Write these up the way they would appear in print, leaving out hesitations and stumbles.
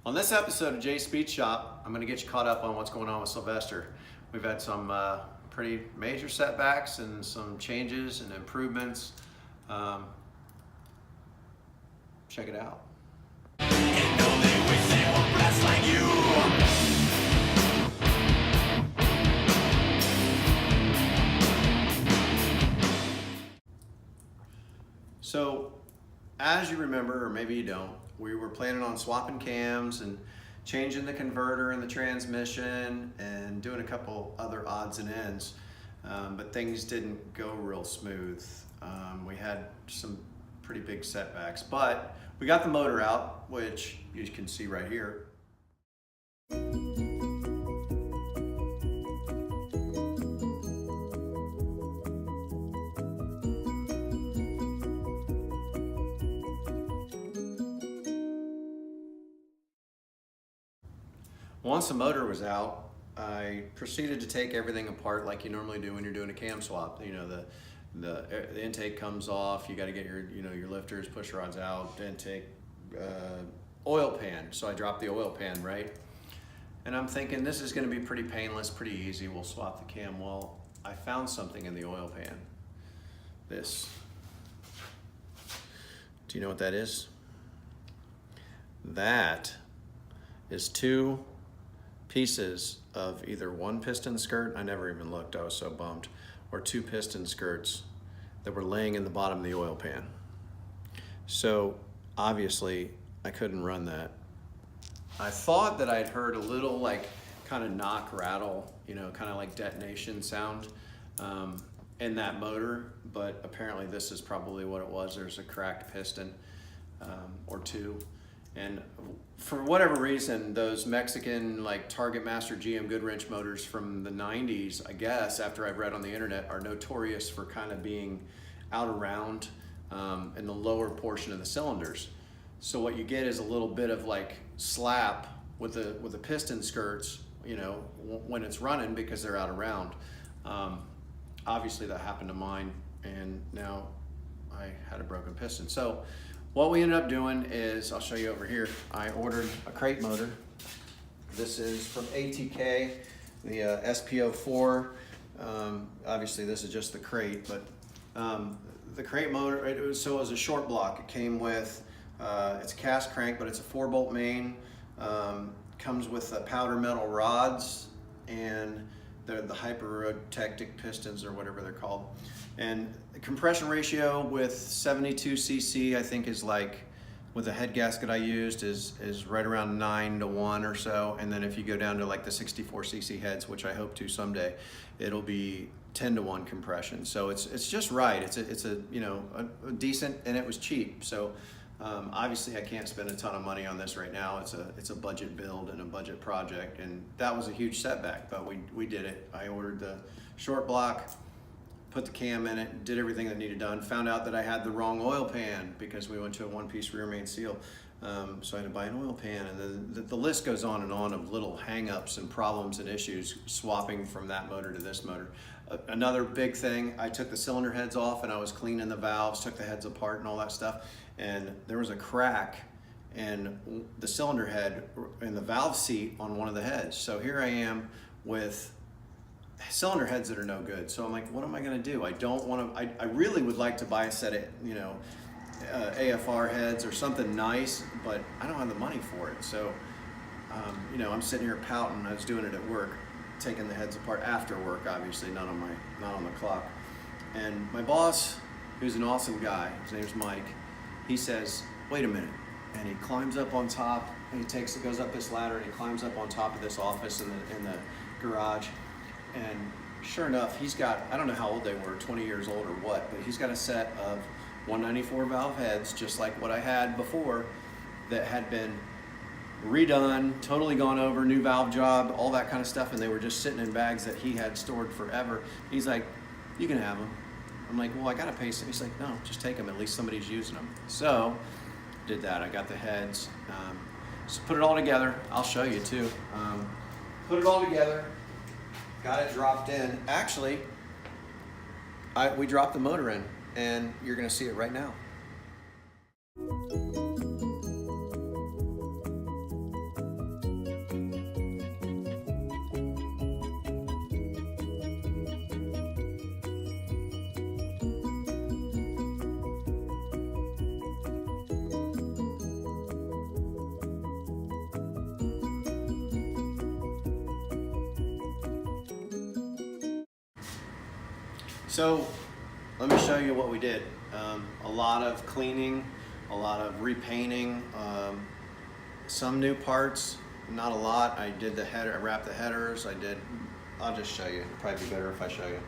On this episode of Jay's Speed Shop, I'm going to get you caught up on what's going on with Sylvester. We've had some pretty major setbacks and some changes and improvements. Check it out. So, as you remember, or maybe you don't, we were planning on swapping cams and changing the converter and the transmission and doing a couple other odds and ends, but things didn't go real smooth. We had some pretty big setbacks, but we got the motor out, which you can see right here. Once the motor was out, I proceeded to take everything apart like you normally do when you're doing a cam swap. You know, the intake comes off, you got to get your lifters, push rods out, intake, oil pan. So I dropped the oil pan, right? And I'm thinking this is going to be pretty painless, pretty easy. We'll swap the cam. Well, I found something in the oil pan. This. Do you know what that is? That is two pieces of either one piston skirt, I never even looked, I was so bummed, or two piston skirts that were laying in the bottom of the oil pan. So obviously I couldn't run that. I thought that I'd heard a little like kind of knock rattle, kind of like detonation sound in that motor, but apparently this is probably what it was. There's a cracked piston or two. And for whatever reason, those Mexican like Target Master GM Goodwrench motors from the 90s, I guess, after I've read on the internet, are notorious for kind of being out around in the lower portion of the cylinders. So what you get is a little bit of like slap with the piston skirts, when it's running because they're out around. Obviously that happened to mine, and now I had a broken piston. So what we ended up doing is, I'll show you over here, I ordered a crate motor. This is from ATK, the SP04. Obviously this is just the crate, but the crate motor, it was a short block. It came with, it's a cast crank, but it's a 4-bolt main. Comes with powder metal rods, and they're the hyperotectic pistons or whatever they're called. And the compression ratio with 72 cc, I think is like, with the head gasket I used, is right around 9-to-1 or so. And then if you go down to like the 64 cc heads, which I hope to someday, it'll be 10-to-1 compression. So it's just right. It's a decent, and it was cheap. So obviously I can't spend a ton of money on this right now. It's a budget build and a budget project, and that was a huge setback, but we did it. I ordered the short block, put the cam in it, did everything that needed done, found out that I had the wrong oil pan because we went to a one-piece rear main seal. So I had to buy an oil pan, and then the list goes on and on of little hang-ups and problems and issues swapping from that motor to this motor. Another big thing, I took the cylinder heads off and I was cleaning the valves, took the heads apart and all that stuff, and there was a crack in the cylinder head in the valve seat on one of the heads. So here I am with cylinder heads that are no good. So I'm like, what am I gonna do? I don't want to, I really would like to buy a set of, AFR heads or something nice, but I don't have the money for it. So, I'm sitting here pouting. I was doing it at work, taking the heads apart after work, obviously, not on the clock. And my boss, who's an awesome guy, his name's Mike, he says, wait a minute. And he climbs up on top, and he goes up this ladder, and he climbs up on top of this office in the garage. And sure enough, he's got, I don't know how old they were, 20 years old or what, but he's got a set of 194 valve heads, just like what I had before, that had been redone, totally gone over, new valve job, all that kind of stuff, and they were just sitting in bags that he had stored forever. He's like, you can have them. I'm like, well, I gotta pay some. He's like, no, just take them, at least somebody's using them. So, did that, I got the heads. So put it all together, I'll show you too. Put it all together, got it dropped in. Actually, we dropped the motor in, and you're gonna see it right now. So let me show you what we did. A lot of cleaning, a lot of repainting, some new parts, not a lot. I did the header, I wrapped the headers, I'll just show you. It'd probably be better if I show you.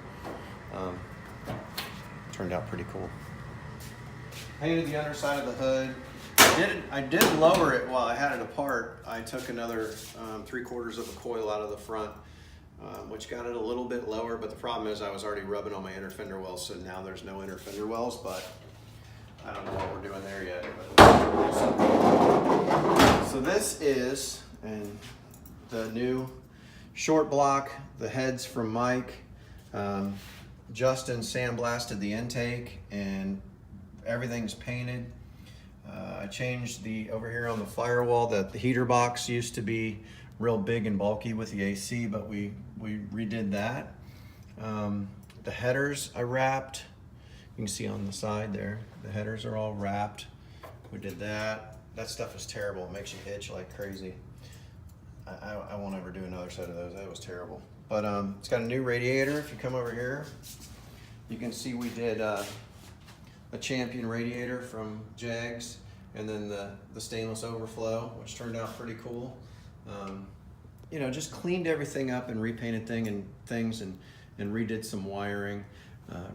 Turned out pretty cool. Painted the underside of the hood. I did lower it while I had it apart. I took another 3/4 of a coil out of the front, which got it a little bit lower, but the problem is I was already rubbing on my inner fender wells, so now there's no inner fender wells, but I don't know what we're doing there yet. So this is the new short block, the heads from Mike. Justin sandblasted the intake and everything's painted. I changed over here on the firewall, that the heater box used to be real big and bulky with the AC, but we redid that. The headers I wrapped. You can see on the side there, the headers are all wrapped. We did that. That stuff is terrible. It makes you itch like crazy. I won't ever do another set of those. That was terrible. But it's got a new radiator. If you come over here, you can see we did a Champion radiator from Jags, and then the stainless overflow, which turned out pretty cool. You know, just cleaned everything up and repainted things and redid some wiring.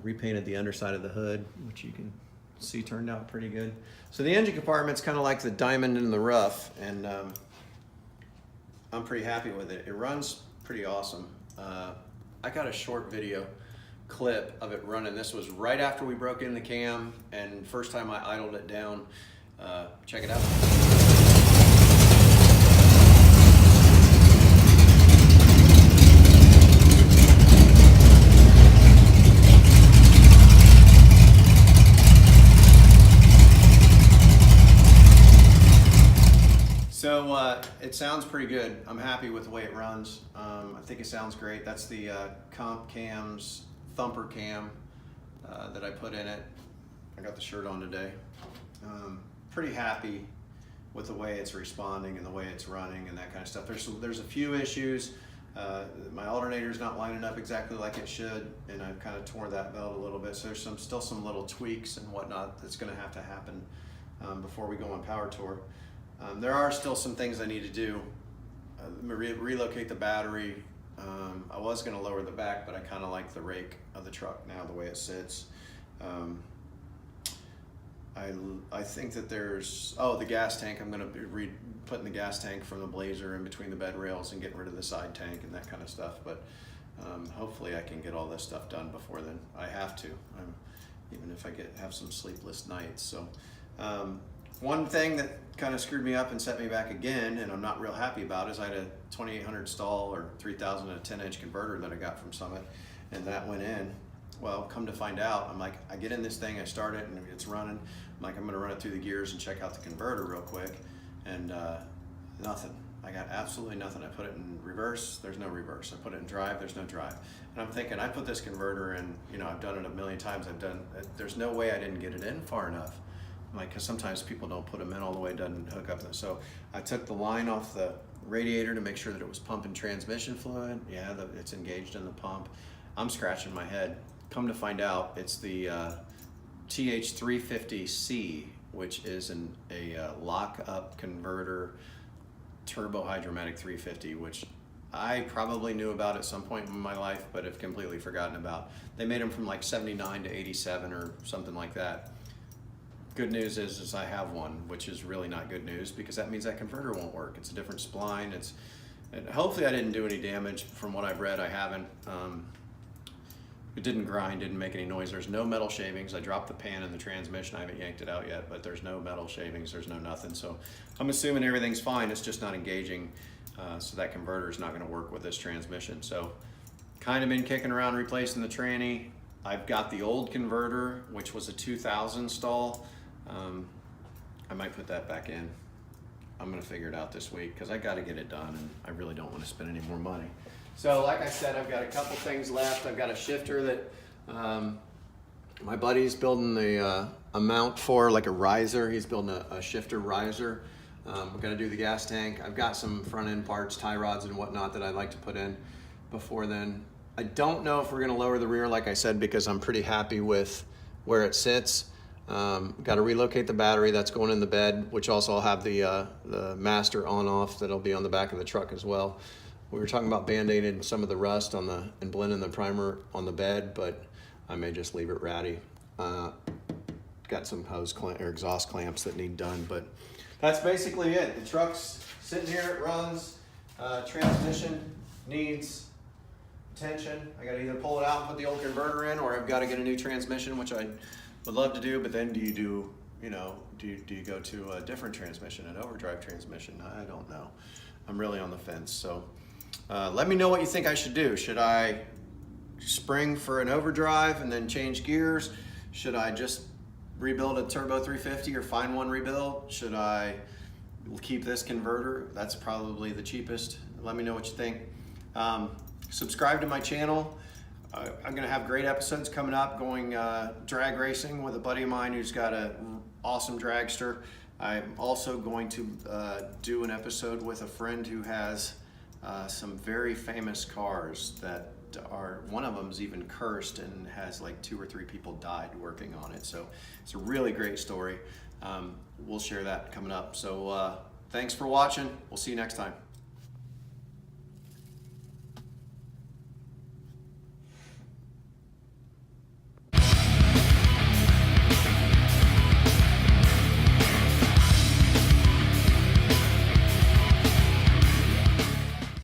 Repainted the underside of the hood, which you can see turned out pretty good. So the engine compartment's kind of like the diamond in the rough, and I'm pretty happy with it. It runs pretty awesome. I got a short video clip of it running. This was right after we broke in the cam and first time I idled it down. Check it out. So it sounds pretty good. I'm happy with the way it runs. I think it sounds great. That's the Comp Cam's thumper cam that I put in it. I got the shirt on today. Pretty happy with the way it's responding and the way it's running and that kind of stuff. There's a few issues. My alternator's not lining up exactly like it should, and I've kind of tore that belt a little bit. So there's still some little tweaks and whatnot that's going to have to happen before we go on power tour. There are still some things I need to do. Relocate the battery. I was going to lower the back, but I kind of like the rake of the truck now, the way it sits. I think that there's, the gas tank. I'm going to be putting the gas tank from the Blazer in between the bed rails and getting rid of the side tank and that kind of stuff. But hopefully I can get all this stuff done before then. I have to, even if I have some sleepless nights. So one thing that kind of screwed me up and set me back again, and I'm not real happy about, is I had a 2800 stall or 3000 and a 10-inch converter that I got from Summit, and that went in. Well, come to find out, I'm like, I get in this thing, I start it, and it's running. I'm like, I'm going to run it through the gears and check out the converter real quick, and nothing. I got absolutely nothing. I put it in reverse, there's no reverse. I put it in drive, there's no drive. And I'm thinking, I put this converter in, I've done it a million times. There's no way I didn't get it in far enough. Like, because sometimes people don't put them in all the way, it doesn't hook up. So I took the line off the radiator to make sure that it was pumping transmission fluid. Yeah, it's engaged in the pump. I'm scratching my head. Come to find out, it's the TH350C, which is a lock-up converter turbo hydromatic 350, which I probably knew about at some point in my life, but have completely forgotten about. They made them from like 79 to 87 or something like that. Good news is I have one, which is really not good news, because that means that converter won't work. It's a different spline. And hopefully I didn't do any damage. From what I've read, I haven't. It didn't grind, didn't make any noise. There's no metal shavings. I dropped the pan in the transmission. I haven't yanked it out yet, but there's no metal shavings. There's no nothing. So I'm assuming everything's fine. It's just not engaging. So that converter is not going to work with this transmission. So kind of been kicking around replacing the tranny. I've got the old converter, which was a 2000 stall. I might put that back in. I'm gonna figure it out this week because I gotta get it done, and I really don't want to spend any more money. So like I said, I've got a couple things left. I've got a shifter that my buddy's building a mount for, like a riser. He's building a shifter riser. We're gonna do the gas tank. I've got some front end parts, tie rods and whatnot that I'd like to put in before then. I don't know if we're gonna lower the rear, like I said, because I'm pretty happy with where it sits. Got to relocate the battery that's going in the bed, which also will have the master on off that'll be on the back of the truck as well. We were talking about band-aiding some of the rust on and blending the primer on the bed, but I may just leave it ratty. Got some exhaust clamps that need done, but that's basically it. The truck's sitting here, it runs. Transmission needs attention. I gotta either pull it out and put the old converter in, or I've got to get a new transmission, which I would love to do, but then do you go to a different transmission, an overdrive transmission? I don't know. I'm really on the fence. So let me know what you think I should do. Should I spring for an overdrive and then change gears? Should I just rebuild a turbo 350 or find one rebuild? Should I keep this converter? That's probably the cheapest. Let me know what you think. Subscribe to my channel. I'm gonna have great episodes coming up, going drag racing with a buddy of mine who's got an awesome dragster. I'm also going to do an episode with a friend who has some very famous cars that one of them's even cursed and has like 2 or 3 people died working on it. So it's a really great story. We'll share that coming up. So thanks for watching. We'll see you next time.